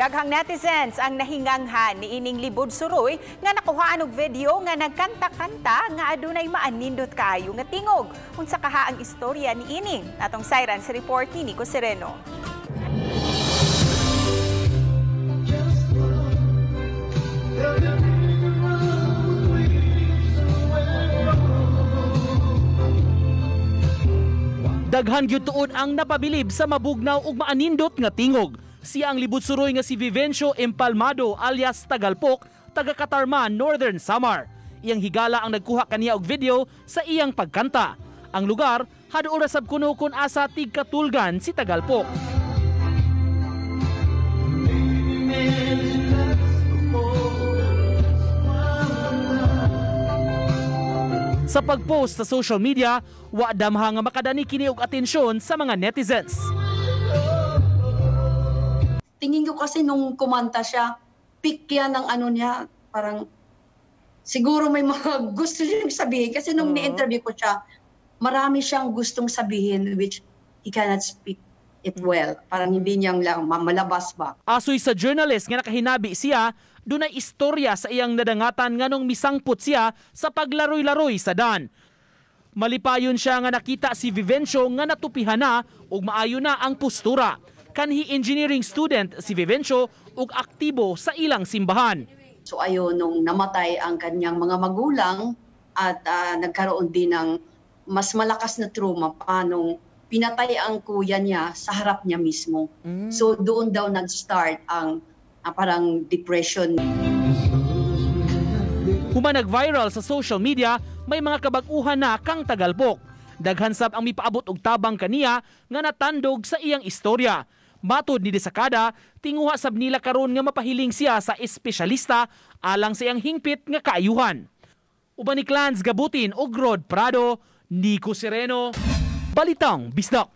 Daghang netizens ang nahinganghan ni ining libod suroy nga nakuhaan og video nga nagkanta-kanta nga adunay maanindot kaayo nga tingog. Unsa kaha ang istorya ni ining? Atong sayran sa report ni Nico Sereno. Daghan gyud tuod ang napabilib sa mabugnaw ug maanindot nga tingog. Siya ang libod suroy nga si Vivencio Empalmado alias Tagalpok, taga Catarman, Northern Samar. Iyang higala ang nagkuha kaniya og video sa iyang pagkanta. Ang lugar haduol ra sab kuno kun asa tigkatulgan si Tagalpok. Sa pagpost sa social media, wa damha nga makadani kini og atensyon sa mga netizens. Tingin ko kasi nung kumanta siya, pick yan ng ano niya, parang siguro may mga gusto niyang sabihin. Kasi nung ni-interview ko siya, marami siyang gustong sabihin which he cannot speak it well. Parang hindi niyang lang malabas ba. Asoy sa journalist nga nakahinabi siya, dunay istorya sa iyang nadangatan nganong misangpot siya sa paglaroy-laroy sa dan. Malipayon siya nga nakita si Vivencio nga natupihan na ug maayo na ang postura. Kanhi engineering student si Vivencio ug aktibo sa ilang simbahan. So ayon nung namatay ang kanyang mga magulang at nagkaroon din ng mas malakas na trauma pa nung pinatay ang kuya niya sa harap niya mismo. So doon daw nag-start ang parang depression. Human nag-viral sa social media, may mga kabag-uhan na kang Tagalpok. Daghan sab ang mipaabot og tabang kaniya nga natandog sa iyang istorya. Matod ni Desakada, tinguha sab nila karon nga mapahiling siya sa espesyalista alang sa iyang hingpit nga kaayuhan. Uban ni Clans Gabutin ug Rod Prado, Nico Sereno, Balitang Bisdak.